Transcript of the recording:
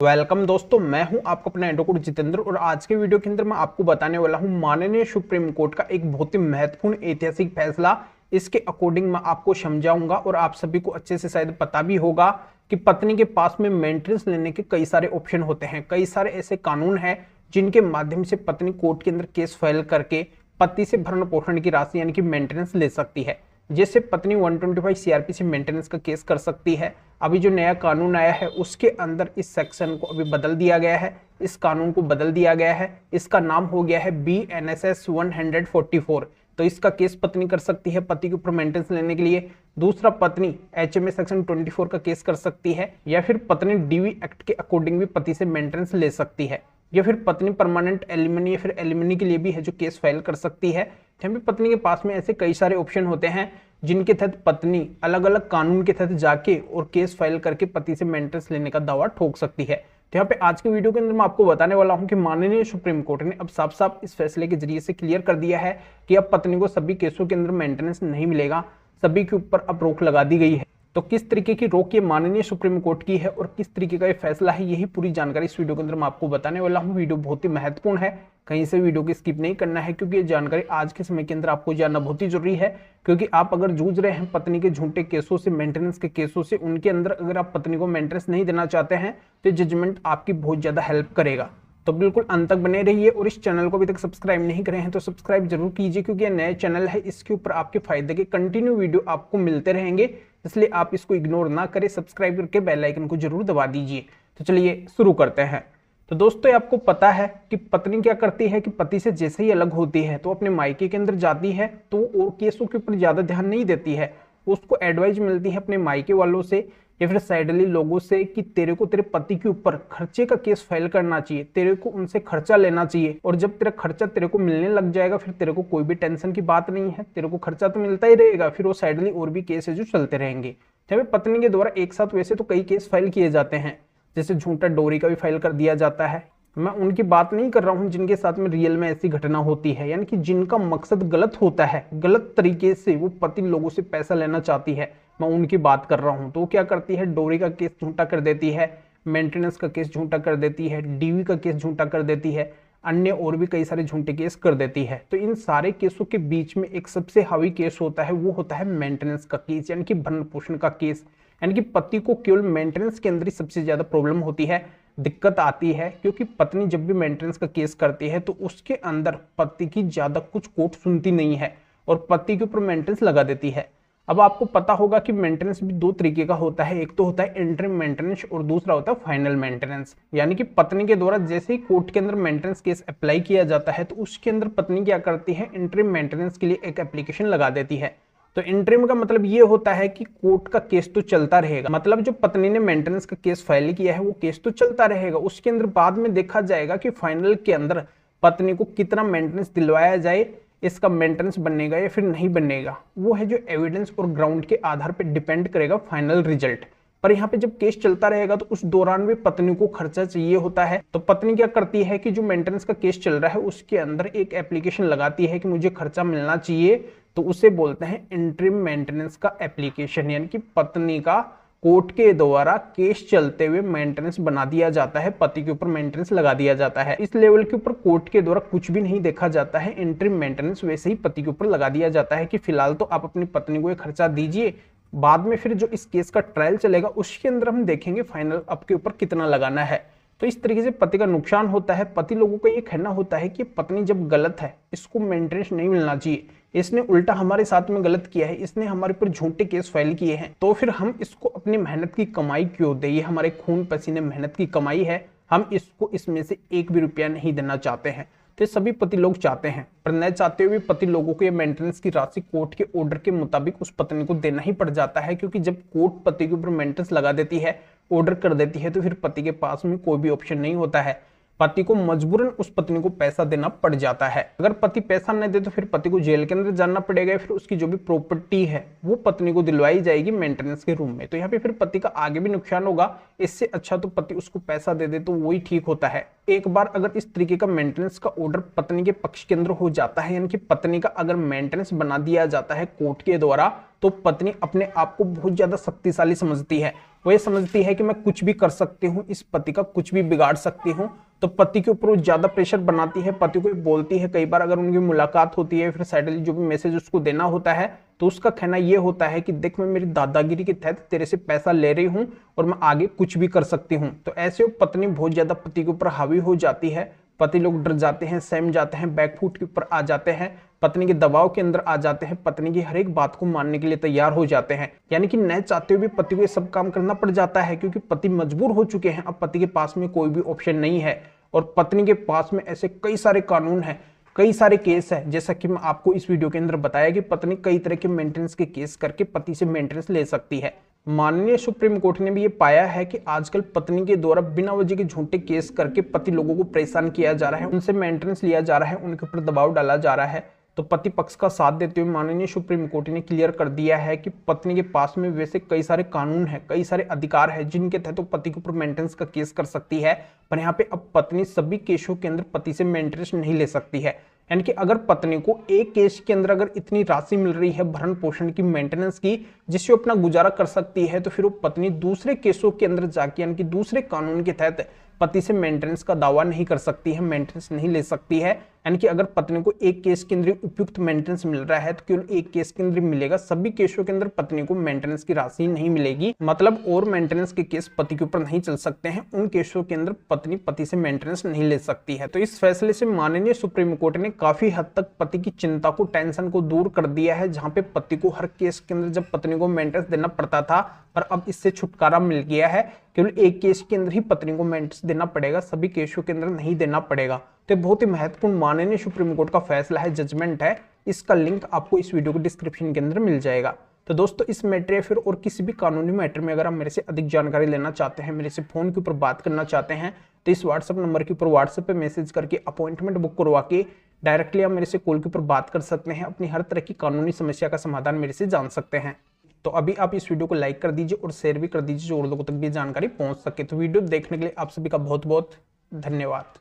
Welcome दोस्तों, मैं हूं आपका अपना एडवोकेट जितेंद्र और आज के वीडियो के अंदर मैं आपको बताने वाला हूं माननीय सुप्रीम कोर्ट का एक बहुत ही महत्वपूर्ण ऐतिहासिक फैसला। इसके अकॉर्डिंग मैं आपको समझाऊंगा और आप सभी को अच्छे से शायद पता भी होगा कि पत्नी के पास में मेंटेनेंस लेने के कई सारे ऑप्शन होते हैं। कई सारे ऐसे कानून हैं जिनके माध्यम से पत्नी कोर्ट के अंदर केस फाइल करके पति से भरण पोषण की राशि यानी कि मेंटेनेंस ले सकती है। जैसे पत्नी 125 सीआरपी से मेंटेनेंस का केस कर सकती है। अभी जो नया कानून आया है उसके अंदर इस सेक्शन को अभी बदल दिया गया है, इस कानून को बदल दिया गया है। इसका नाम हो गया है BNSS 144। तो इसका केस पत्नी कर सकती है पति के ऊपर मेंटेनेंस लेने के लिए। दूसरा, पत्नी HMA सेक्शन 24 का केस कर सकती है, या फिर पत्नी DV एक्ट के अकॉर्डिंग भी पति से मेंटेनेंस ले सकती है, या फिर पत्नी परमानेंट एलिमनी या फिर एलिमनी के लिए भी है जो केस फाइल कर सकती है। जहाँ पे पत्नी के पास में ऐसे कई सारे ऑप्शन होते हैं जिनके तहत पत्नी अलग अलग कानून के तहत जाके और केस फाइल करके पति से मेंटेनेंस लेने का दावा ठोक सकती है। तो यहाँ पे आज के वीडियो के अंदर मैं आपको बताने वाला हूँ कि माननीय सुप्रीम कोर्ट ने अब साफ साफ इस फैसले के जरिए से क्लियर कर दिया है कि अब पत्नी को सभी केसों के अंदर मेंटेनेंस नहीं मिलेगा, सभी के ऊपर अब रोक लगा दी गई है। तो किस तरीके की रोक ये माननीय सुप्रीम कोर्ट की है और किस तरीके का ये फैसला है, यही पूरी जानकारी इस वीडियो के अंदर मैं आपको बताने वाला हूँ। वीडियो बहुत ही महत्वपूर्ण है, कहीं से वीडियो को स्किप नहीं करना है क्योंकि ये जानकारी आज के समय के अंदर आपको जानना बहुत ही जरूरी है। क्योंकि आप अगर जूझ रहे हैं पत्नी के झूठे केसों से, मेंटेनेंस के केसों से, उनके अंदर अगर आप पत्नी को मेंटेनेंस नहीं देना चाहते हैं तो जजमेंट आपकी बहुत ज्यादा हेल्प करेगा। तो बिल्कुल अंत तक बने रहिए और इस चैनल को अभी तक सब्सक्राइब नहीं करे हैं तो सब्सक्राइब जरूर कीजिए क्योंकि यह नया चैनल है, इसके ऊपर आपके फायदे के कंटिन्यू वीडियो आपको मिलते रहेंगे, इसलिए आप इसको इग्नोर ना करें, सब्सक्राइब करके बेल आइकन को जरूर दबा दीजिए। तो चलिए शुरू करते हैं। तो दोस्तों, आपको पता है कि पत्नी क्या करती है कि पति से जैसे ही अलग होती है तो अपने मायके के अंदर जाती है तो और केसों के ऊपर ज्यादा ध्यान नहीं देती है। उसको एडवाइस मिलती है अपने मायके वालों से या फिर साइडली लोगों से कि तेरे को तेरे पति के ऊपर खर्चे का केस फाइल करना चाहिए, तेरे को उनसे खर्चा लेना चाहिए, और जब तेरा खर्चा तेरे को मिलने लग जाएगा फिर तेरे को कोई भी टेंशन की बात नहीं है, तेरे को खर्चा तो मिलता ही रहेगा। फिर वो साइडली और भी केस है जो चलते रहेंगे। जब पत्नी के द्वारा एक साथ वैसे तो कई केस फाइल किए जाते हैं, जैसे झूठा डोरी का भी फाइल कर दिया जाता है। मैं उनकी बात नहीं कर रहा हूं जिनके साथ में रियल में ऐसी घटना होती है, यानी कि जिनका मकसद गलत होता है, गलत तरीके से वो पति लोगों से पैसा लेना चाहती है, मैं उनकी बात कर रहा हूं। तो वो क्या करती है, डोरी का केस झूठा कर देती है, मेंटेनेंस का केस झूठा कर देती है, DV का केस झूठा कर देती है, अन्य और भी कई सारे झूठे केस कर देती है। तो इन सारे केसों के बीच में एक सबसे हावी केस होता है, वो होता है मेंटेनेंस का केस, यानी कि भरण पोषण का केस। यानी कि पति को केवल मेंटेनेंस के अंदर ही सबसे ज्यादा प्रॉब्लम होती है, दिक्कत आती है, क्योंकि पत्नी जब भी मेंटेनेंस का केस करती है तो उसके अंदर पति की ज्यादा कुछ कोर्ट सुनती नहीं है और पति के ऊपर मेंटेनेंस लगा देती है। अब आपको पता होगा कि मेंटेनेंस भी दो तरीके का होता है, एक तो होता है इंटरिम मेंटेनेंस और दूसरा होता है फाइनल मेंटेनेंस। यानी कि पत्नी के द्वारा जैसे ही कोर्ट के अंदर मेंटेनेंस केस अप्लाई किया जाता है तो उसके अंदर पत्नी क्या करती है, इंटरिम मेंटेनेंस के लिए एक एप्लीकेशन लगा देती है। तो इंटरिम का मतलब ये होता है कि कोर्ट का केस तो चलता रहेगा, मतलब जो पत्नी ने मेंटेनेंस का केस फाइल किया है वो केस तो चलता रहेगा, उसके अंदर बाद में देखा जाएगा कि फाइनल के अंदर पत्नी को कितना मेंटेनेंस दिलवाया जाए, इसका मेंटेनेंस बनेगा या फिर नहीं बनेगा, वो है जो एविडेंस और ग्राउंड के आधार पर डिपेंड करेगा फाइनल रिजल्ट। पर यहाँ पे जब केस चलता रहेगा तो उस दौरान भी पत्नी को खर्चा चाहिए होता है। तो पत्नी क्या करती है कि जो मेंटेनेंस का केस चल रहा है उसके अंदर एक एप्लीकेशन लगाती है कि मुझे खर्चा मिलना चाहिए, तो उसे बोलते हैं इंटरिम मेंटेनेंस का एप्लीकेशन। यानी कि पत्नी का कोर्ट के द्वारा केस चलते हुए मेंटेनेंस बना दिया जाता है, पति के ऊपर मेंटेनेंस लगा दिया जाता है। इस लेवल के ऊपर कोर्ट के द्वारा कुछ भी नहीं देखा जाता है, इंटरिम मेंटेनेंस वैसे ही पति के ऊपर लगा दिया जाता है कि फिलहाल तो आप अपनी पत्नी को ये खर्चा दीजिए, बाद में फिर जो इस केस का ट्रायल चलेगा उसके अंदर हम देखेंगे फाइनल आपके ऊपर कितना लगाना है। तो इस तरीके से पति का नुकसान होता है। पति लोगों का ये कहना होता है कि पत्नी जब गलत है, इसको मेंटेनेंस नहीं मिलना चाहिए, इसने उल्टा हमारे साथ में गलत किया है, इसने हमारे ऊपर झूठे केस फाइल किए हैं, तो फिर हम इसको अपनी मेहनत की कमाई क्यों दे, ये हमारे खून पसीने मेहनत की कमाई है, हम इसको इसमें से एक भी रुपया नहीं देना चाहते हैं। तो सभी पति लोग चाहते हैं, पर न चाहते हुए पति लोगों को ये मेंटेनेंस की राशि कोर्ट के ऑर्डर के मुताबिक उस पत्नी को देना ही पड़ जाता है, क्योंकि जब कोर्ट पति के ऊपर मेंटेनेंस लगा देती है, ऑर्डर कर देती है, तो फिर पति के पास में कोई भी ऑप्शन नहीं होता है। पति को मजबूरन उस पत्नी को पैसा देना पड़ जाता है। अगर पति पैसा नहीं दे तो फिर पति को जेल के अंदर जाना पड़ेगा, फिर उसकी जो भी प्रॉपर्टी है वो पत्नी को दिलवाई जाएगी मेंटेनेंस के रूम में। तो यहाँ पे फिर पति का आगे भी नुकसान होगा। इससे अच्छा तो पति उसको पैसा दे दे तो वही ठीक होता है। एक बार अगर इस तरीके का मेंटेनेंस का ऑर्डर पत्नी के पक्ष के अंदर हो जाता है, यानी कि पत्नी का अगर मेंटेनेंस बना दिया जाता है कोर्ट के द्वारा, तो पत्नी अपने आप को बहुत ज्यादा शक्तिशाली समझती है। वो ये समझती है कि मैं कुछ भी कर सकती हूँ, इस पति का कुछ भी बिगाड़ सकती हूँ। तो पति के ऊपर वो ज्यादा प्रेशर बनाती है, पति को बोलती है। कई बार अगर उनकी मुलाकात होती है, फिर साइडली जो भी मैसेज उसको देना होता है, तो उसका कहना यह होता है कि देख, मैं मेरी दादागिरी के तहत तेरे से पैसा ले रही हूं और मैं आगे कुछ भी कर सकती हूं। तो ऐसे पत्नी बहुत ज्यादा पति के ऊपर हावी हो जाती है। पति लोग डर जाते हैं, सहम जाते हैं, बैकफुट के ऊपर आ जाते हैं, पत्नी के दबाव के अंदर आ जाते हैं, पत्नी की हर एक बात को मानने के लिए तैयार हो जाते हैं। यानी कि न चाहते हुए भी पति को ये सब काम करना पड़ जाता है, क्योंकि पति मजबूर हो चुके हैं। अब पति के पास में कोई भी ऑप्शन नहीं है और पत्नी के पास में ऐसे कई सारे कानून हैं, कई सारे केस है। जैसा कि मैं आपको इस वीडियो के अंदर बताया कि पत्नी कई तरह के मेंटेनेंस के केस करके पति से मेंटेनेंस ले सकती है। माननीय सुप्रीम कोर्ट ने भी ये पाया है कि आजकल पत्नी के द्वारा बिना वजह के झूठे केस करके पति लोगों को परेशान किया जा रहा है, उनसे मेंटेनेंस लिया जा रहा है, उनके ऊपर दबाव डाला जा रहा है। तो पति पक्ष का साथ देते हुए माननीय सुप्रीम कोर्ट ने क्लियर कर दिया है कि पत्नी के पास में वैसे कई सारे कानून हैं, कई सारे अधिकार हैं, जिनके तहत तो पति के ऊपर मेंटेनेंस का केस कर सकती है। पर यहाँ पे अब पत्नी सभी केसों के अंदर पति से मेंटेनेंस नहीं ले सकती है। यानी कि अगर पत्नी को एक केस के अंदर अगर इतनी राशि मिल रही है भरण पोषण की, मेंटेनेंस की, जिससे वो अपना गुजारा कर सकती है, तो फिर वो पत्नी दूसरे केसों के अंदर जाके, यानी कि दूसरे कानून के तहत पति से मेंटेनेंस का दावा नहीं कर सकती है, मेंटेनेंस नहीं ले सकती है। यानी कि अगर पत्नी को एक केस के अंदर उपयुक्त मेंटेनेंस मिल रहा है तो केवल एक केस के अंदर मिलेगा, सभी केसों के अंदर पत्नी को मेंटेनेंस की राशि नहीं मिलेगी। मतलब और मेंटेनेंस के केस पति के ऊपर नहीं चल सकते हैं, उन केसों के अंदर पत्नी पति से मेंटेनेंस नहीं ले सकती है। तो इस फैसले से माननीय सुप्रीम कोर्ट ने काफी हद तक पति की चिंता को, टेंशन को दूर कर दिया है। जहां पे पति को हर केस के अंदर जब पत्नी को मेंटेनेंस देना पड़ता था, पर अब इससे छुटकारा मिल गया है। केवल एक केस के अंदर ही पत्नी को मेंटेनेंस देना पड़ेगा, सभी केसों के अंदर नहीं देना पड़ेगा। तो बहुत ही महत्वपूर्ण माननीय सुप्रीम कोर्ट का फैसला है, जजमेंट है। इसका लिंक आपको इस वीडियो के डिस्क्रिप्शन के अंदर मिल जाएगा। तो दोस्तों, इस मैटर या फिर और किसी भी कानूनी मैटर में अगर आप मेरे से अधिक जानकारी लेना चाहते हैं, मेरे से फोन के ऊपर बात करना चाहते हैं, तो इस व्हाट्सएप नंबर के ऊपर व्हाट्सएप पे मैसेज करके अपॉइंटमेंट बुक करवा के डायरेक्टली आप मेरे से कॉल के ऊपर बात कर सकते हैं। अपनी हर तरह की कानूनी समस्या का समाधान मेरे से जान सकते हैं। तो अभी आप इस वीडियो को लाइक कर दीजिए और शेयर भी कर दीजिए, जो और लोगों तक भी जानकारी पहुंच सके। तो वीडियो देखने के लिए आप सभी का बहुत बहुत धन्यवाद।